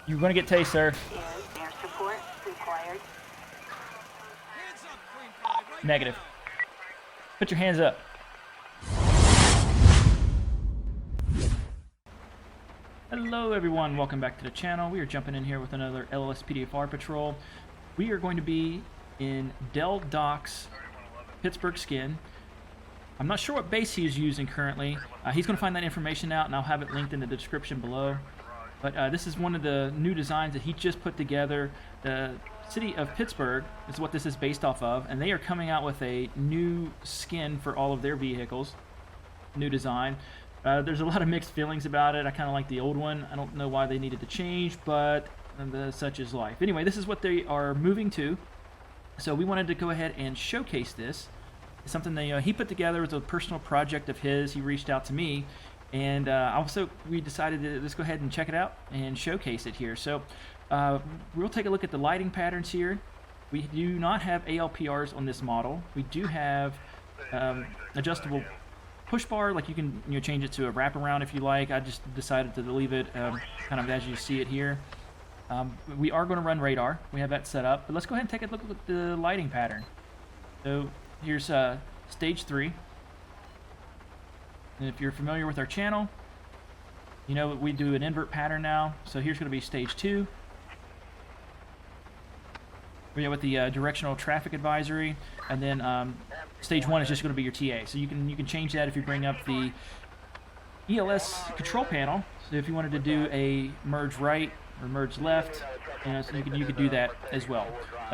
You're going to get tased, sir. Air support required. Negative. Put your hands up. Hello everyone, welcome back to the channel. We are jumping in here with another LSPDFR patrol. We are going to be in DADELDOC's Pittsburgh skin. I'm not sure what base he is using currently. He's going to find that information out, and I'll have it linked in the description below. But this is one of the new designs that he just put together. The city of Pittsburgh is what this is based off of, and they are coming out with a new skin for all of their vehicles. New design. There's a lot of mixed feelings about it. I kind of like the old one. I don't know why they needed to change, but such is life. Anyway, this is what they are moving to. So we wanted to go ahead and showcase this. It's something that he put together. It's a personal project of his. He reached out to me, and also we decided to let's go ahead and check it out and showcase it here. So we'll take a look at the lighting patterns here. We do not have ALPRs on this model. We do have adjustable push bar, like you can change it to a wraparound if you like. I just decided to leave it kind of as you see it here. We are going to run radar. We have that set up, but let's go ahead and take a look at the lighting pattern. So here's stage 3, and if you're familiar with our channel, you know we do an invert pattern now. So here's going to be stage 2. We're with the directional traffic advisory, and then stage 1 is just going to be your TA. So you can change that if you bring up the ELS control panel. So if you wanted to do a merge right or merge left, so you could do that as well.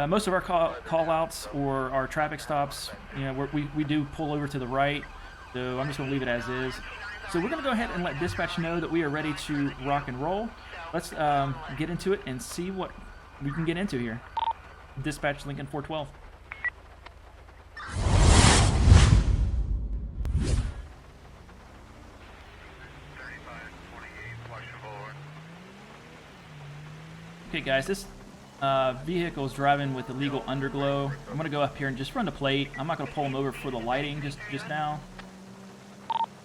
Most of our call outs or our traffic stops, we do pull over to the right. So I'm just going to leave it as is. So we're going to go ahead and let dispatch know that we are ready to rock and roll. Let's get into it and see what we can get into here. Dispatch Lincoln 412. Okay guys, this vehicle is driving with illegal underglow. I'm going to go up here and just run the plate. I'm not going to pull him over for the lighting just now.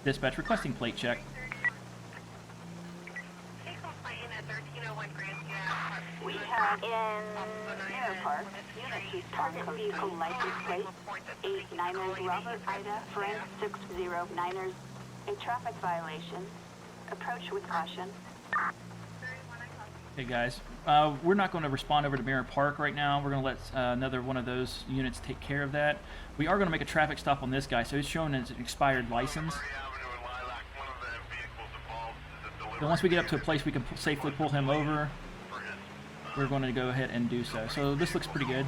Dispatch requesting plate check. We have in Mirror Park, Unit 2, target vehicle license plate 89ers Robert Ida Frank 609ers. A traffic violation. Approach with caution. Hey guys, we're not going to respond over to Mirror Park right now. We're going to let another one of those units take care of that. We are going to make a traffic stop on this guy, so he's showing his expired license. So once we get up to a place we can safely pull him over, we're going to go ahead and do so. So this looks pretty good.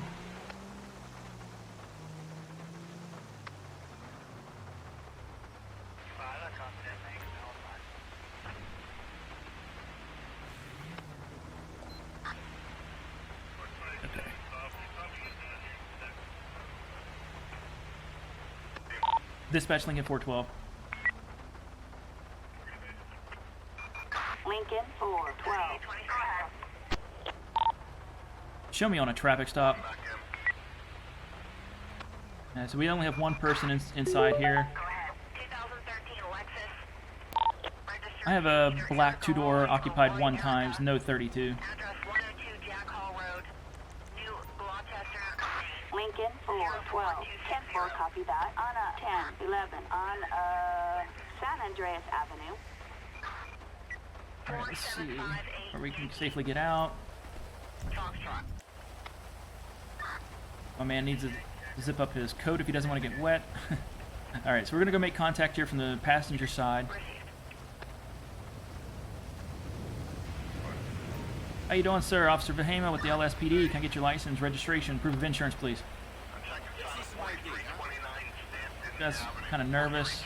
Okay. Dispatch Lincoln 412. Lincoln 412. Show me on a traffic stop. So we only have one person inside here. I have a black 2-door occupied 1 times, no 32. Lincoln 412. 10-4, copy that. On a 1011 on San Andreas Avenue. Alright, let's see where we can safely get out. My man needs to zip up his coat if he doesn't want to get wet. Alright, so we're going to go make contact here from the passenger side. How you doing, sir? Officer Vehemo with the LSPD. Can I get your license, registration, proof of insurance, please? That's kind of nervous.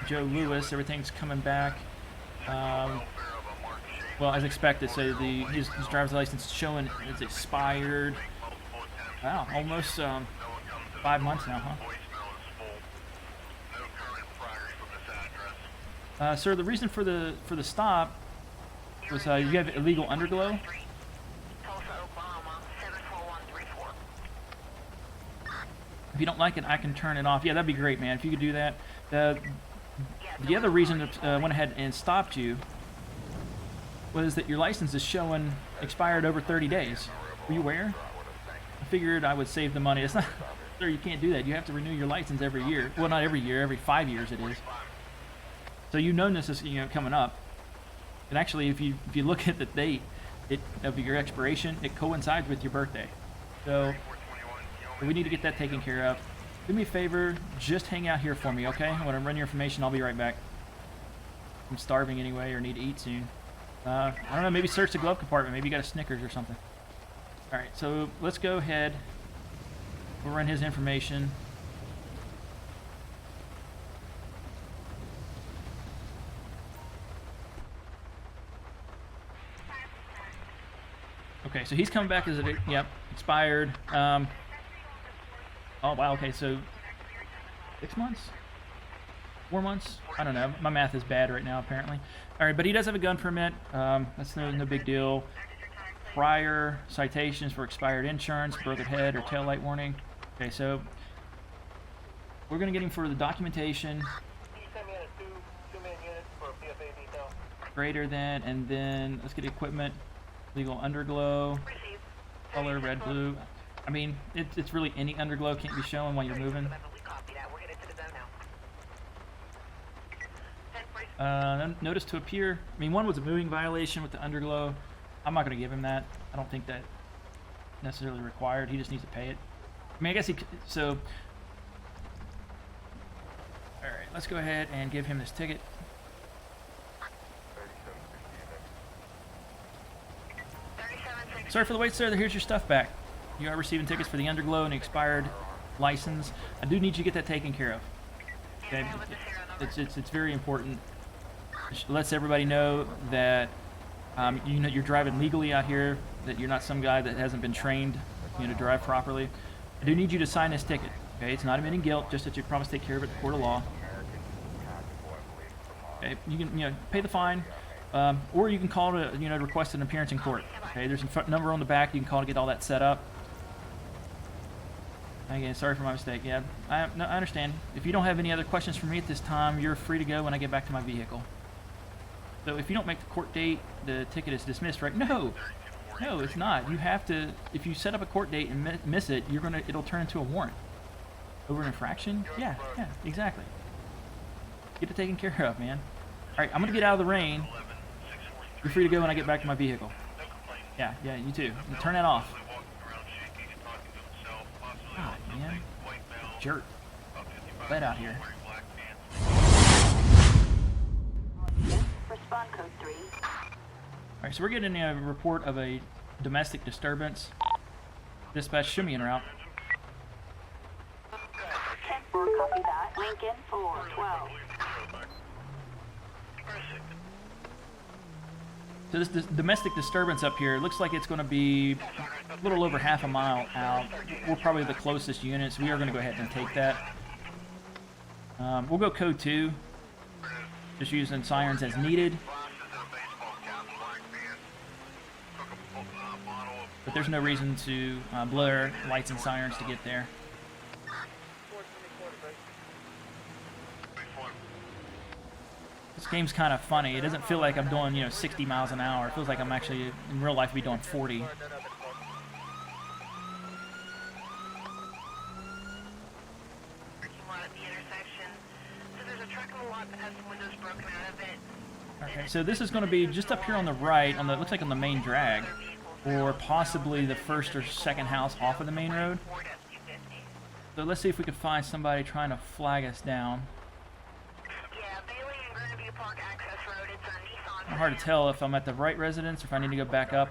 Joe Lewis, everything's coming back. Well, as expected, so his driver's license is showing it's expired. Wow, almost 5 months now, huh? Sir, the reason for the stop was you have illegal underglow. If you don't like it, I can turn it off. Yeah, that'd be great, man. If you could do that. The other reason that went ahead and stopped you was that your license is showing expired over 30 days. Were you aware? I figured I would save the money. It's not, sir, you can't do that. You have to renew your license every year. Well, not every year, every 5 years it is. So you know this is, you know, coming up. And actually, if you look at the date of your expiration, it coincides with your birthday. So we need to get that taken care of. Do me a favor, just hang out here for me, okay? I'm gonna run your information. I'll be right back. I'm starving anyway, or need to eat soon. I don't know, maybe search the glove compartment. Maybe you got a Snickers or something. Alright, so let's go ahead. We'll run his information. Okay, so he's coming back as a, yep, expired. Oh, wow, okay, so 6 months? 4 months? I don't know. My math is bad right now, apparently. All right, but he does have a gun permit. That's no big deal. Prior citations for expired insurance, broken head, or taillight warning. Okay, so we're going to get him for the documentation. Greater than, and then let's get equipment. Legal underglow. Color, red, blue. I mean, it's really any underglow can't be shown while you're moving. Notice to appear. I mean, one was a moving violation with the underglow. I'm not going to give him that. I don't think that necessarily required. He just needs to pay it. I mean, I guess he. So, all right. Let's go ahead and give him this ticket. Sorry for the wait, sir. Here's your stuff back. You are receiving tickets for the underglow and the expired license. I do need you to get that taken care of. Okay? It's very important. It lets everybody know that you know you're driving legally out here. That you're not some guy that hasn't been trained, you know, to drive properly. I do need you to sign this ticket. Okay? It's not admitting guilt, just that you promise to take care of it in court of law. Okay? You can, you know, pay the fine. Or you can call to, you know, request an appearance in court. Okay, there's a number on the back you can call to get all that set up. Again, sorry for my mistake. Yeah, I understand. If you don't have any other questions for me at this time, you're free to go when I get back to my vehicle. So if you don't make the court date, the ticket is dismissed, right? No, it's not. You have to. If you set up a court date and miss it, it'll turn into a warrant. Over an infraction? Yeah, exactly. Get it taken care of, man. All right, I'm gonna get out of the rain. You're free to go when I get back to my vehicle. Yeah, you too. And turn that off. God, man. Jerk. Let out here. Respond code 3. Alright, so we're getting a report of a domestic disturbance. Dispatch, show me en route. 10-4, copy that. Lincoln 412. So this domestic disturbance up here, looks like it's going to be a little over half a mile out. We're probably the closest units. We are going to go ahead and take that. We'll go code 2. Just using sirens as needed. But there's no reason to blur lights and sirens to get there. This game's kind of funny. It doesn't feel like I'm doing, you know, 60 miles an hour. It feels like I'm actually, in real life, be doing 40. Okay, so this is going to be just up here on the right, on the looks like on the main drag, or possibly the first or second house off of the main road. So let's see if we can find somebody trying to flag us down. It's hard to tell if I'm at the right residence or if I need to go back up.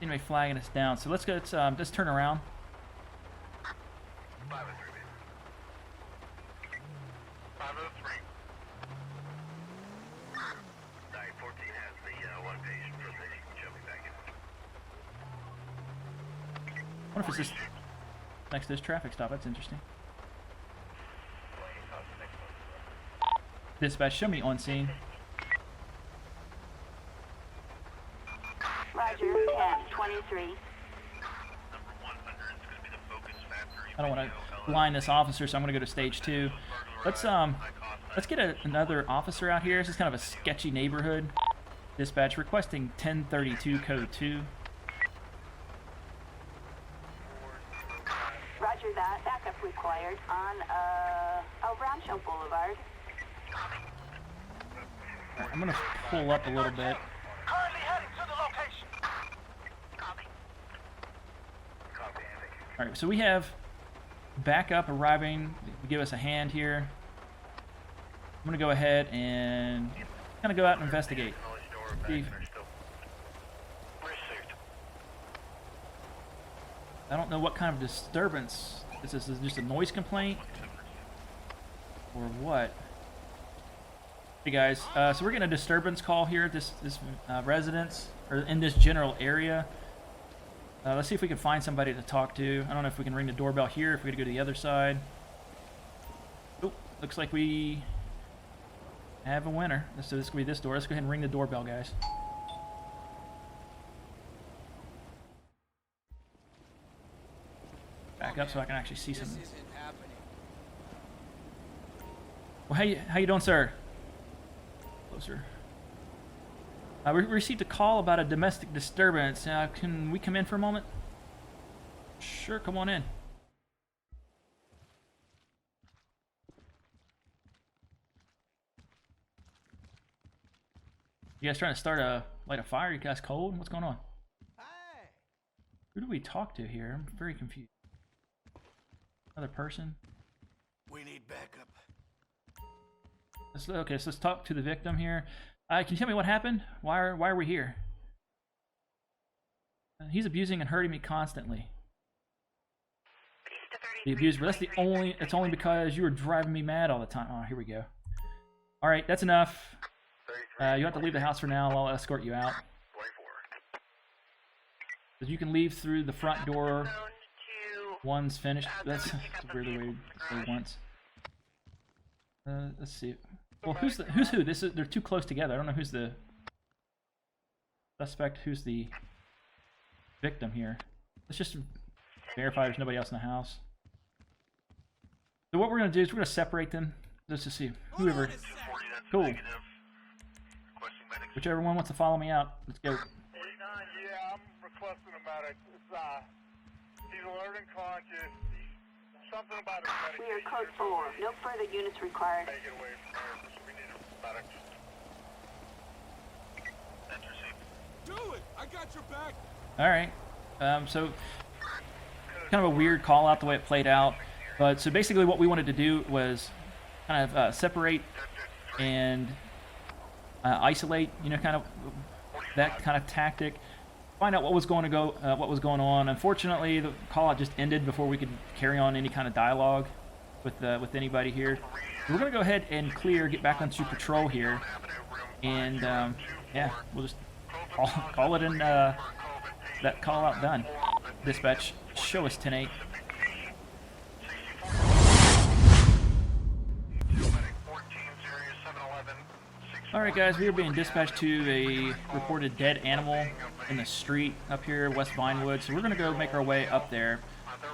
Anyway, flagging us down. So let's go. Let's turn around. I wonder if it's just next to this traffic stop. That's interesting. Dispatch, show me on scene. Roger, 10-23. I don't want to blind this officer, so I'm going to go to stage 2. Let's Let's get another officer out here. This is kind of a sketchy neighborhood. Dispatch requesting 1032 code 2. Roger that. Backup required on El Rancho Boulevard. Right, I'm gonna pull up a little bit. Currently heading to the location. Copy. All right, so we have backup arriving. Give us a hand here. I'm gonna go ahead and kind of go out and investigate. See. I don't know what kind of disturbance this is. Is this just a noise complaint or what? Hey guys, so we're getting a disturbance call here at this residence, or in this general area. Let's see if we can find somebody to talk to. I don't know if we can ring the doorbell here, if we could go to the other side. Oh, looks like we have a winner. So this could be this door. Let's go ahead and ring the doorbell, guys. Back up so I can actually see something. Well, how you doing, sir? Closer. We received a call about a domestic disturbance. Can we come in for a moment? Sure, come on in. You guys trying to light a fire? You guys cold? What's going on? Hey. Who do we talk to here? I'm very confused. Another person? We need backup. Okay, so let's talk to the victim here. Can you tell me what happened? Why are we here? He's abusing and hurting me constantly. The abuser, but it's only because you were driving me mad all the time. Oh, here we go. All right, that's enough. You have to leave the house for now. I'll escort you out. So you can leave through the front door. One's finished. That's a weird way to say once. Let's see. Well, who's who? They're too close together. I don't know who's the suspect. Who's the victim here? Let's just verify there's nobody else in the house. So what we're gonna do is we're gonna separate them just to see whoever. Cool. Whichever one wants to follow me out. Let's go. 49, yeah, I'm requesting a medic. He's alert and conscious. Something about his We are medication. code 4. No further units required. Take it away from there. So we need a medic. Do it! I got your back! All right. So kind of a weird call out the way it played out, but so basically what we wanted to do was kind of separate and isolate, you know, kind of that kind of tactic. Find out what was going on. Unfortunately, the call out just ended before we could carry on any kind of dialogue with anybody here. So we're gonna go ahead and get back onto patrol here, and yeah, we'll just call it in that call out done. Dispatch, show us 10-8. Alright guys, we are being dispatched to a reported dead animal in the street up here, West Vinewood, so we're going to go make our way up there.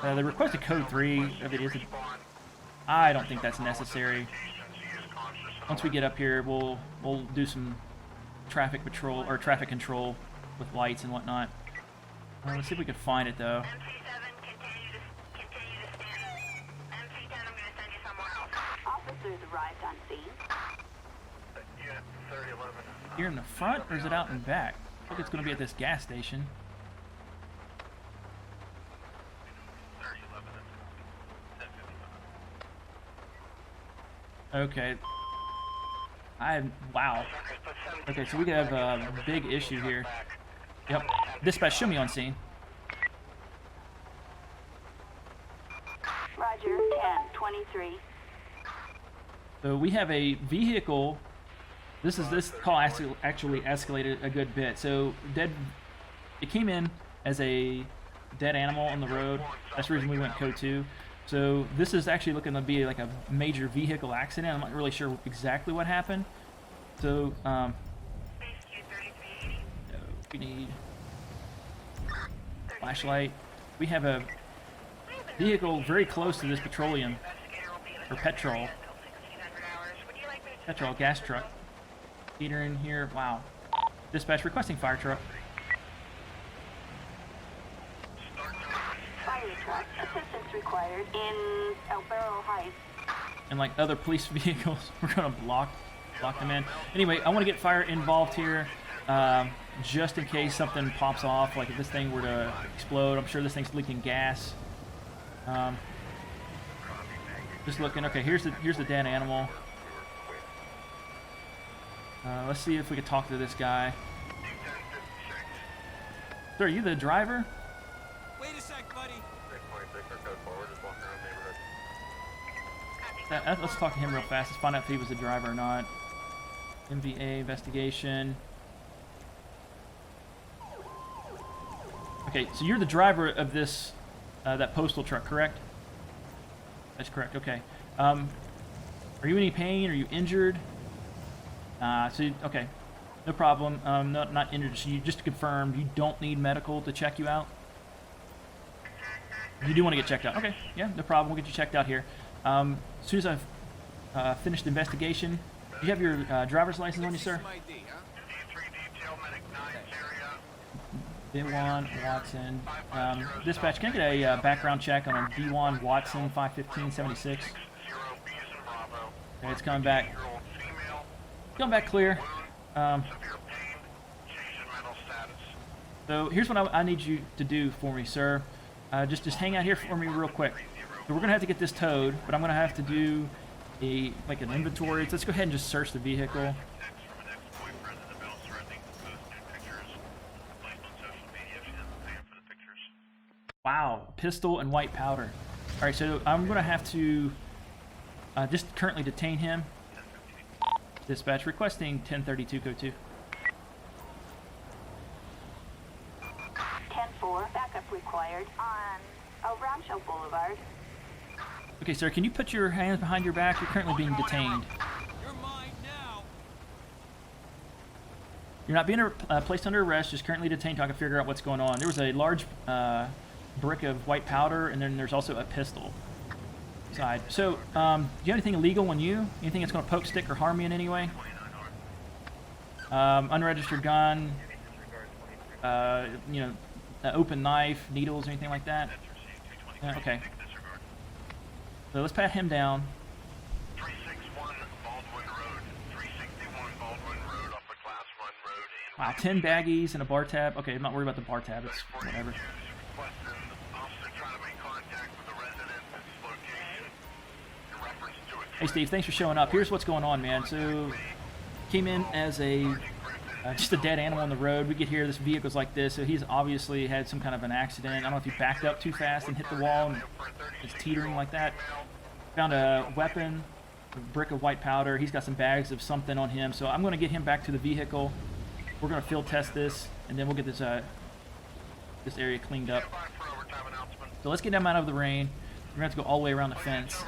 They requested code 3, if it isn't. I don't think that's necessary. Once we get up here, we'll do some traffic patrol, or traffic control with lights and whatnot. Let's see if we can find it though. Officers arrived on scene. Here in the front, or is it out in back? I think it's going to be at this gas station. Okay. Wow. Okay, so we have a big issue here. Yep. Dispatch, show me on scene. Roger, 10-23. So we have a vehicle. This call actually escalated a good bit. So it came in as a dead animal on the road. That's the reason we went code 2. So this is actually looking to be like a major vehicle accident. I'm not really sure exactly what happened. So we need flashlight. We have a vehicle very close to this petroleum or petrol. Petrol gas truck. Peter in here. Wow. Dispatch requesting fire truck. Fire truck. Assistance required in El Barrel Heights. And like other police vehicles, we're gonna block them in. Anyway, I want to get fire involved here, just in case something pops off. Like if this thing were to explode, I'm sure this thing's leaking gas. Just looking. Okay, here's the dead animal. Let's see if we can talk to this guy. Sir, are you the driver? Wait a sec, buddy. Let's talk to him real fast. Let's find out if he was the driver or not. MVA investigation. Okay, so you're the driver of this that postal truck, correct? That's correct. Okay. Are you in any pain? Are you injured? Okay, no problem. Not injured. So you, just to confirm, you don't need medical to check you out. You do want to get checked out. Okay, yeah, no problem. We'll get you checked out here. As soon as I've finished the investigation, do you have your driver's license on you, sir? D1 Watson. Dispatch, can I get a background check on a D1 Watson 51576? Okay, it's coming back. Coming back clear. So here's what I need you to do for me, sir. Just hang out here for me real quick. So we're gonna have to get this towed, but I'm gonna have to do an inventory. So let's go ahead and just search the vehicle. Wow, pistol and white powder. All right, so I'm gonna have to just currently detain him. Dispatch requesting 1032 code 2. 10-4, backup required on El Rancho Boulevard. Okay, sir, can you put your hands behind your back? You're currently being detained. You're mine now. You're not being placed under arrest, just currently detained till I can figure out what's going on. There was a large brick of white powder, and then there's also a pistol side. So, do you have anything illegal on you? Anything that's going to poke, stick, or harm you in any way? Unregistered gun, you know, open knife, needles, anything like that? Okay. So let's pat him down. 361 Baldwin Road. 361 Baldwin Road off of Class 1 Road. Wow, 10 baggies and a bar tab. Okay, I'm not worried about the bar tab. It's whatever. Hey Steve, thanks for showing up. Here's what's going on, man. So, came in as a just a dead animal on the road. We get here, this vehicle's like this, so he's obviously had some kind of an accident. I don't know if he backed up too fast and hit the wall and it's teetering like that. Found a weapon, a brick of white powder. He's got some bags of something on him, so I'm going to get him back to the vehicle. We're going to field test this, and then we'll get this this area cleaned up. So let's get him out of the rain. We're going to have to go all the way around the fence.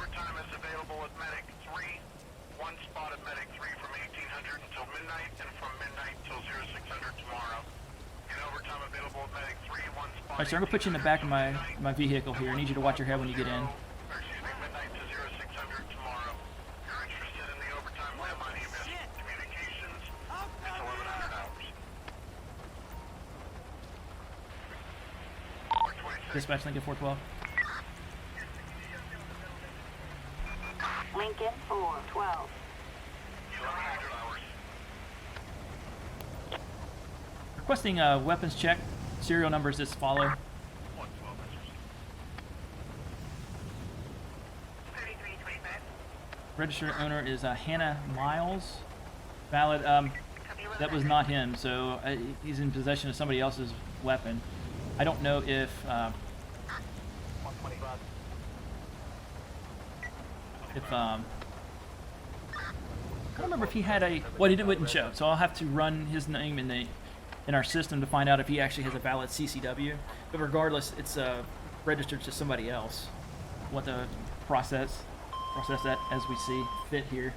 Alright, so I'm going to put you in the back of my vehicle here. I need you to watch your head when you get in. Dispatch Lincoln 412. Lincoln 412. Requesting a weapons check. Serial numbers as follow. Registered owner is Hannah Miles. Valid. That was not him, so he's in possession of somebody else's weapon. I don't know if I don't remember if he had a. Well, he wouldn't show, so I'll have to run his name in our system to find out if he actually has a valid CCW. But regardless, it's registered to somebody else. What the process that as we see fit here.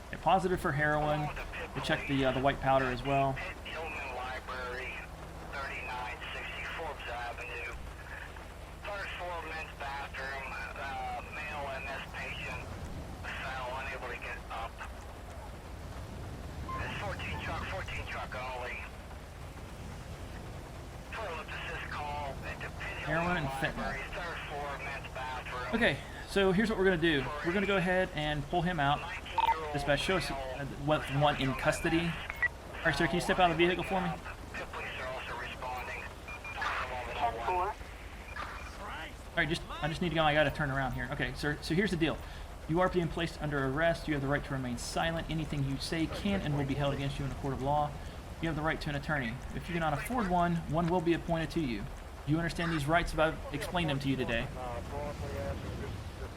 Okay, positive for heroin. We'll check the white powder as well. Livery, 3960 Forbes Avenue. First floor men's bathroom, male MS patient, truck only. For ellipsis call into Heroin and fentanyl. Livery, third floor, men's bathroom. Okay, so here's what we're gonna do. We're gonna go ahead and pull him out. Dispatch, show us what one in custody. All right, sir, can you step out of the vehicle for me? The police are also responding. 10-4. All right, I just need to go. I gotta turn around here. Okay, sir. So here's the deal. You are being placed under arrest. You have the right to remain silent. Anything you say can and will be held against you in a court of law. You have the right to an attorney. If you cannot afford one, one will be appointed to you. Do you understand these rights if I've explained them to you today?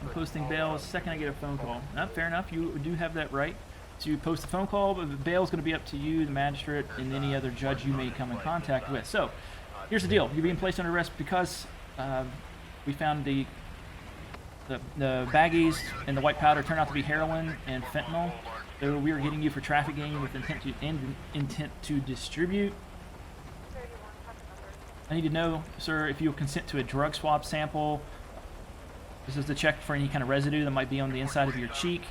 I'm posting bail. Second I get a phone call. Fair enough. You do have that right to post a phone call, but the bail is going to be up to you, the magistrate, and any other judge you may come in contact with. So, here's the deal. You're being placed under arrest because we found the baggies and the white powder turned out to be heroin and fentanyl. So we are getting you for trafficking with intent to distribute. I need to know, sir, if you'll consent to a drug swab sample. This is to check for any kind of residue that might be on the inside of your cheek.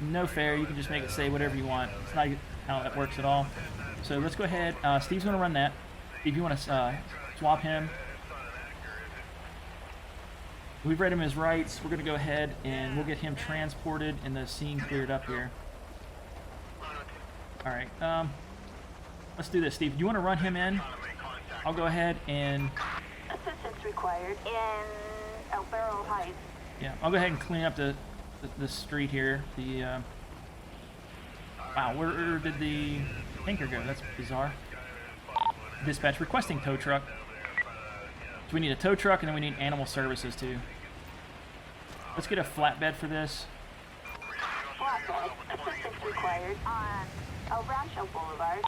No fair. You can just make it say whatever you want. It's not how that works at all. So let's go ahead. Steve's going to run that. Steve, you want to swab him? We've read him his rights. We're going to go ahead and we'll get him transported and the scene cleared up here. All right. Let's do this, Steve. Do you want to run him in? I'll go ahead and... Assistance required in El Barrel Heights. Yeah, I'll go ahead and clean up the street here. The wow, where did the tanker go? That's bizarre. Dispatch requesting tow truck. So we need a tow truck and then we need animal services too. Let's get a flatbed for this. Flatbed. Assistance required on El Rancho Boulevard.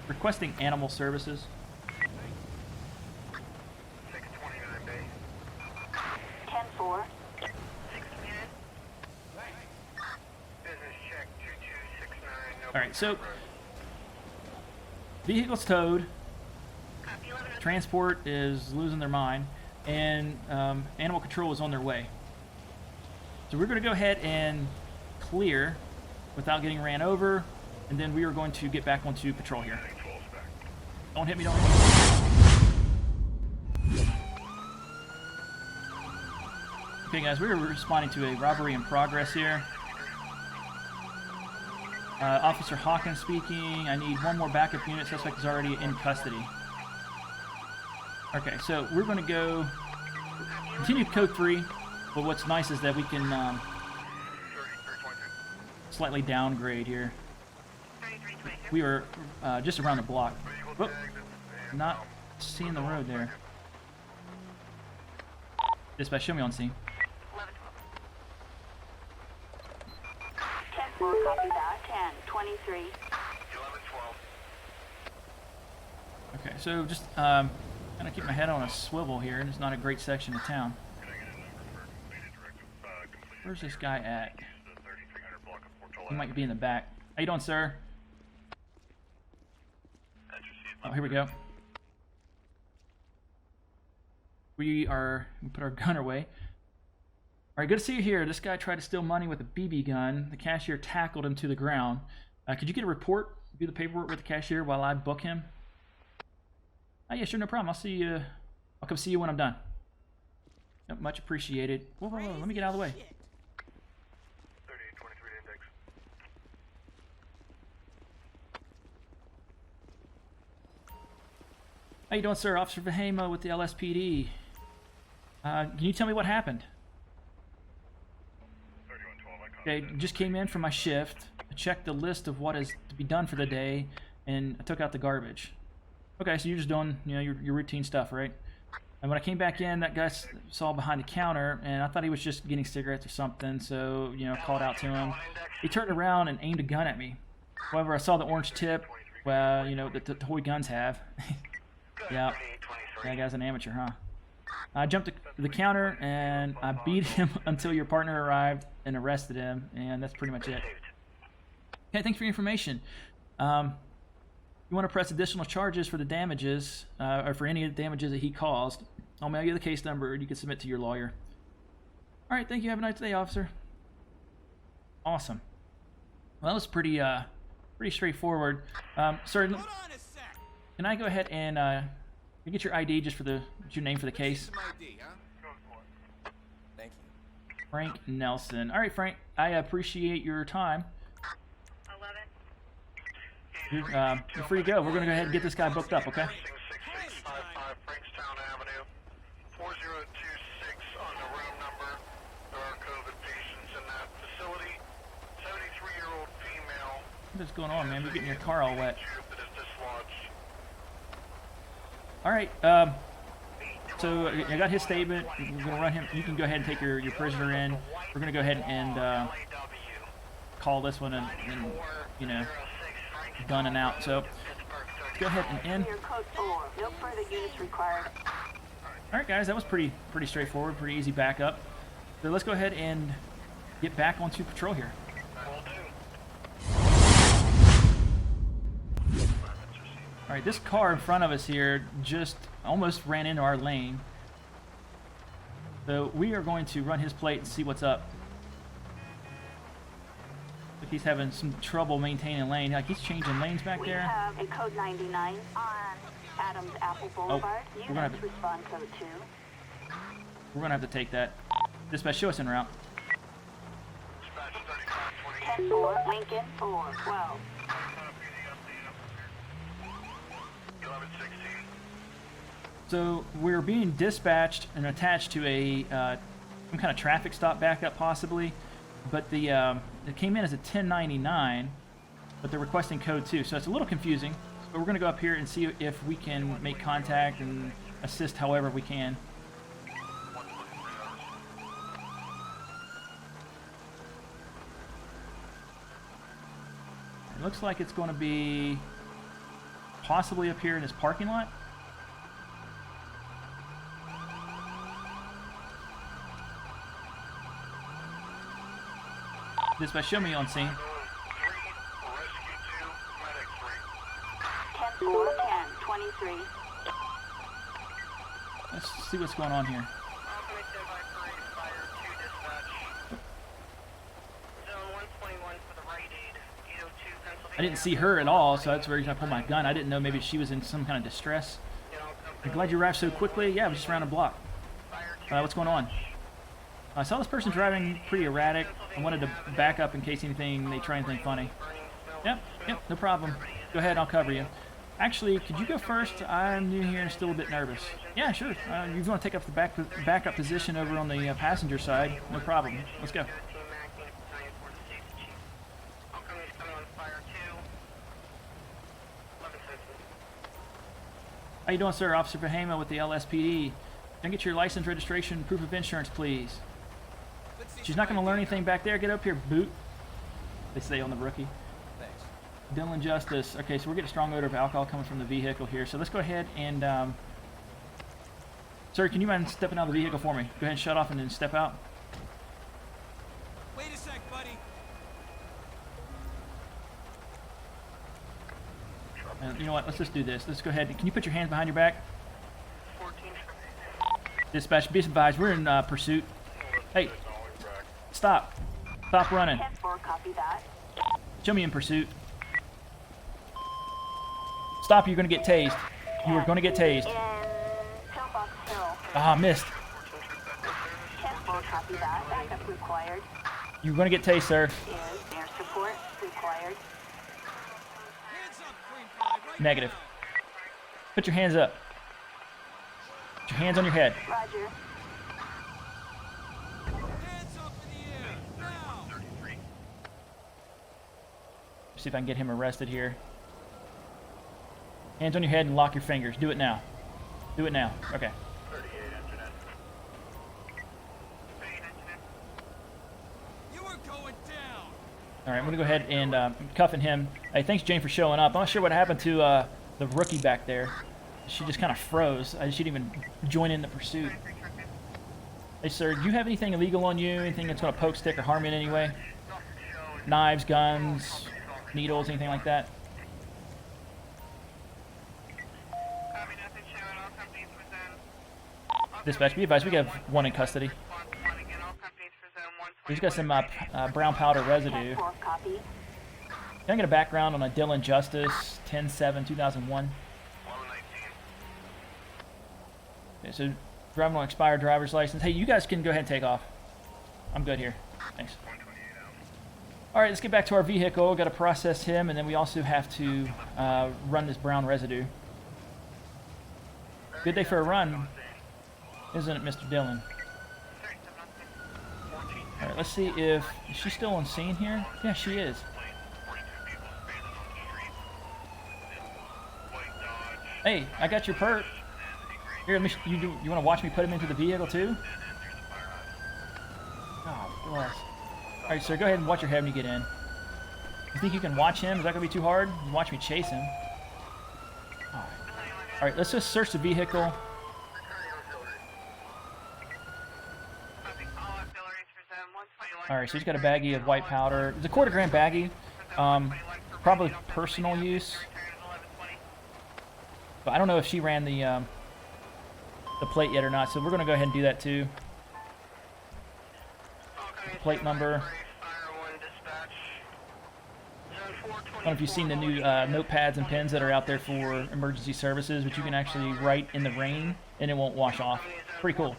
Requesting animal services. 629 Bay. 10-4. Business check 2269. All right, so vehicle's towed. Transport is losing their mind, and animal control is on their way. So we're going to go ahead and clear without getting ran over, and then we are going to get back onto patrol here. Don't hit me, don't hit me. Okay guys, we are responding to a robbery in progress here. Officer Hawkins speaking. I need one more backup unit. Suspect is already in custody. Okay, so we're going to go continue code 3, but what's nice is that we can slightly downgrade here. We are just around the block. Whoop, not seeing the road there. Dispatch, show me on scene. 10-4, copy that. 10-23. 1112. Okay, so just kind of keep my head on a swivel here, and it's not a great section of town. Where's this guy at? He might be in the back. How you doing, sir? Oh, here we go. We put our gun away. Alright, good to see you here. This guy tried to steal money with a BB gun. The cashier tackled him to the ground. Could you get a report? Do the paperwork with the cashier while I book him? Oh, yeah, sure, no problem. I'll see you. I'll come see you when I'm done. Yep, much appreciated. Whoa, whoa, whoa, let me get out of the way. 3823 index. How you doing, sir? Officer Vehemo with the LSPD. Can you tell me what happened? 3112, I Okay, just came in from my shift. I checked the list of what is to be done for the day, and I took out the garbage. Okay, so you're just doing, you know, your routine stuff, right? And when I came back in, that guy saw behind the counter, and I thought he was just getting cigarettes or something, so, you know, called out to him. He turned around and aimed a gun at me. However, I saw the orange tip, well, you know, that the toy guns have. Yeah, that guy's an amateur, huh? I jumped to the counter, and I beat him until your partner arrived and arrested him, and that's pretty much it. Okay, thanks for your information. You want to press additional charges for the damages, or for any of the damages that he caused, I'll mail you the case number, and you can submit to your lawyer. All right, thank you. Have a nice day, officer. Awesome. Well, that was pretty pretty straightforward. Sir, Hold on a sec. can I go ahead and get your ID just for your name for the case? Some ID, huh? Go for it. Thank you. Frank Nelson. All right, Frank. I appreciate your time. 11. You're free to go. We're gonna go ahead and get this guy booked up, okay? 6655 Frankstown Avenue, 4026 on the room number. There are COVID patients in that facility. 73-year-old female. What's going on, man? You're getting your car all wet. Tube that is dislodged. All right. So I got his statement. We're gonna run him. You can go ahead and take your prisoner in. We're gonna go ahead and call this one and you know, done and out. So let's go ahead and end. Clear code 4. No further units required. All right, guys, that was pretty straightforward, pretty easy backup. So let's go ahead and get back onto patrol here. All right, this car in front of us here just almost ran into our lane. So we are going to run his plate and see what's up. Like he's having some trouble maintaining lane. Like he's changing lanes back We there. have a code 99 on Adams Apple Boulevard. we're gonna have Units to- respond code 2. We're gonna have to take that. Dispatch, show us en route. Dispatch 3528. 10-4, Lincoln 412. 1116. So we're being dispatched and attached to a some kind of traffic stop backup possibly, but the it came in as a 1099, but they're requesting code 2, so it's a little confusing. But we're going to go up here and see if we can make contact and assist however we can. It looks like it's going to be possibly up here in this parking lot. Dispatch, show me on scene. 3, rescue 2, medic 3. 10-4, 10-23. Let's see what's going on here. I didn't see her at all, so that's the reason I pulled my gun. I didn't know maybe she was in some kind of distress. I'm glad you arrived so quickly. Yeah, I was just around a block. What's going on? I saw this person driving pretty erratic. I wanted to back up in case they try anything funny. Yep, no problem. Go ahead, I'll cover you. Actually, could you go first? I'm new here and still a bit nervous. Yeah, sure. You want to take up the backup position over on the passenger side? No problem. Let's go. How you doing, sir? Officer Vehemo with the LSPD. Can I get your license, registration, proof of insurance, please? She's not going to learn anything back there. Get up here, boot. They say on the rookie. Thanks. Dylan Justice. Okay, so we're getting a strong odor of alcohol coming from the vehicle here. So let's go ahead and... Sir, can you mind stepping out of the vehicle for me? Go ahead and shut off and then step out. Wait a sec, buddy. You know what? Let's just do this. Let's go ahead. Can you put your hands behind your back? 14. Dispatch, be advised. We're in pursuit. Hey, stop. Stop running. 10-4, copy that. Show me in pursuit. Stop, you're going to get tased. You are going to get tased. In Pillbox Hill. Ah, missed. 10-4, copy that. Backup required. You're going to get tased, sir. Is air support required. Hands up, Green 5, right Negative. now. Put your hands up. Put your hands on your head. Roger. Hands up in the air, now. See if I can get him arrested here. Hands on your head and lock your fingers. Do it now. Do it now. Okay. 38 internet. You are going down. All right, I'm going to go ahead and cuffing him. Hey, thanks, Jane, for showing up. I'm not sure what happened to the rookie back there. She just kind of froze. She didn't even join in the pursuit. Hey, sir, do you have anything illegal on you? Anything that's going to poke, stick, or harm you in any way? Knives, guns, needles, anything like that? Dispatch, be advised, we have one in custody. He's got some brown powder residue. 10-4, copy. Can I get a background on a Dylan Justice 10/7/2001? Okay, so driving on expired driver's license. Hey, you guys can go ahead and take off. I'm good here. Thanks. All right, let's get back to our vehicle. Got to process him, and then we also have to run this brown residue. Good day for a run, isn't it, Mr. Dillon? All right, let's see if is she still on scene here. Yeah, she is. Hey, I got your perp. Here, let me, you want to watch me put him into the vehicle too? Oh, bless. All right, sir, go ahead and watch your head when you get in. You think you can watch him? Is that going to be too hard? You watch me chase him. All right, let's just search the vehicle. All right, so he's got a baggie of white powder. It's a quarter-gram baggie. Probably personal use. But I don't know if she ran the plate yet or not, so we're going to go ahead and do that too. Plate number. I don't know if you've seen the new notepads and pens that are out there for emergency services, which you can actually write in the rain and it won't wash off. Pretty cool.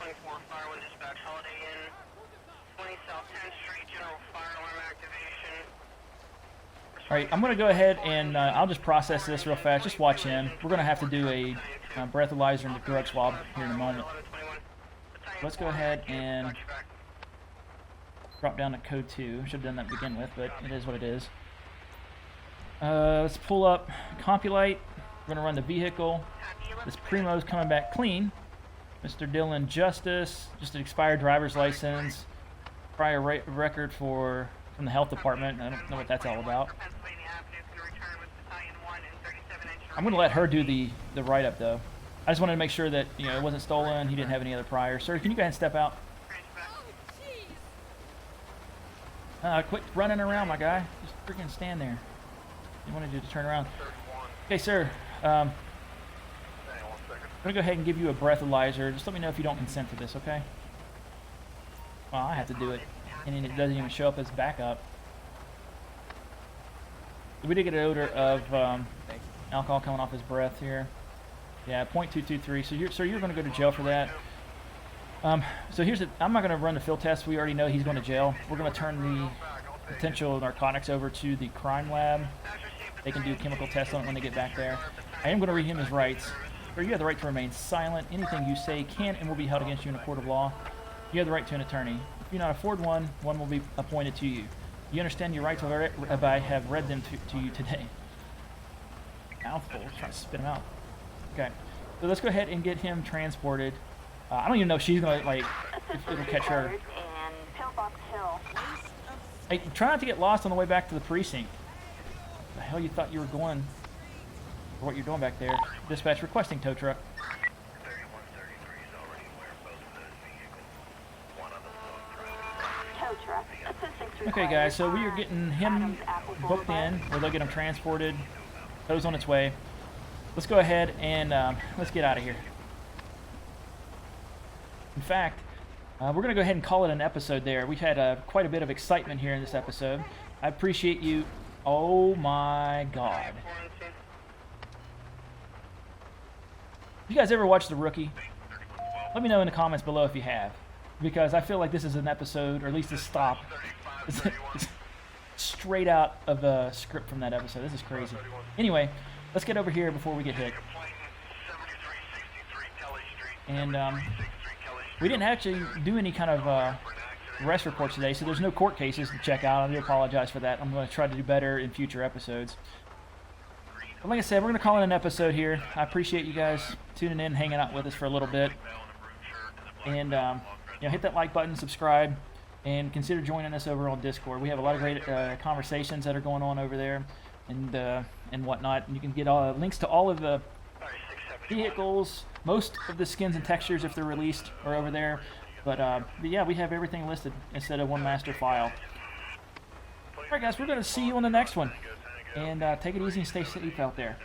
Alright, I'm going to go ahead and I'll just process this real fast. Just watch him. We're going to have to do a breathalyzer and the drug swab here in a moment. Let's go ahead and drop down to code 2. Should have done that to begin with, but it is what it is. Let's pull up Compulite. We're going to run the vehicle. This Primo's coming back clean. Mr. Dylan Justice, just an expired driver's license. Prior record from the health department. I don't know what that's all about. I'm going to let her do the write-up, though. I just wanted to make sure that it wasn't stolen. He didn't have any other prior. Sir, can you go ahead and step out? Quit running around, my guy. Just freaking stand there. I wanted you to turn around. Okay, sir. I'm going to go ahead and give you a breathalyzer. Just let me know if you don't consent to this, okay? Well, I have to do it. And it doesn't even show up as backup. We did get an odor of alcohol coming off his breath here. Yeah, 0.223. So you're going to go to jail for that. So I'm not going to run the field test. We already know he's going to jail. We're going to turn the potential narcotics over to the crime lab. They can do chemical tests on it when they get back there. I am going to read him his rights. Sir, you have the right to remain silent. Anything you say can and will be held against you in a court of law. You have the right to an attorney. If you do not afford one, one will be appointed to you. You understand your rights? I have read them to you today. Mouthful. Trying to spit them out. Okay. So let's go ahead and get him transported. I don't even know if she's going to, if it'll catch her. Hey, try not to get lost on the way back to the precinct. The hell you thought you were going, or what you're doing back there. Dispatch requesting tow truck. Okay, guys, so we are getting him booked in, or they'll get him transported. Tow's on its way. Let's go ahead and let's get out of here. In fact, we're going to go ahead and call it an episode there. We've had quite a bit of excitement here in this episode. I appreciate you. Oh my God. You guys ever watch The Rookie? Let me know in the comments below if you have. Because I feel like this is an episode, or at least a stop. It's straight out of a script from that episode. This is crazy. Anyway, let's get over here before we get hit. And we didn't actually do any kind of arrest reports today, so there's no court cases to check out. I do apologize for that. I'm going to try to do better in future episodes. But like I said, we're going to call it an episode here. I appreciate you guys tuning in, hanging out with us for a little bit. And hit that like button, subscribe, and consider joining us over on Discord. We have a lot of great conversations that are going on over there, and whatnot. And you can get links to all of the vehicles, most of the skins and textures if they're released are over there. But yeah, we have everything listed instead of one master file. All right, guys, we're going to see you on the next one. And take it easy and stay safe out there.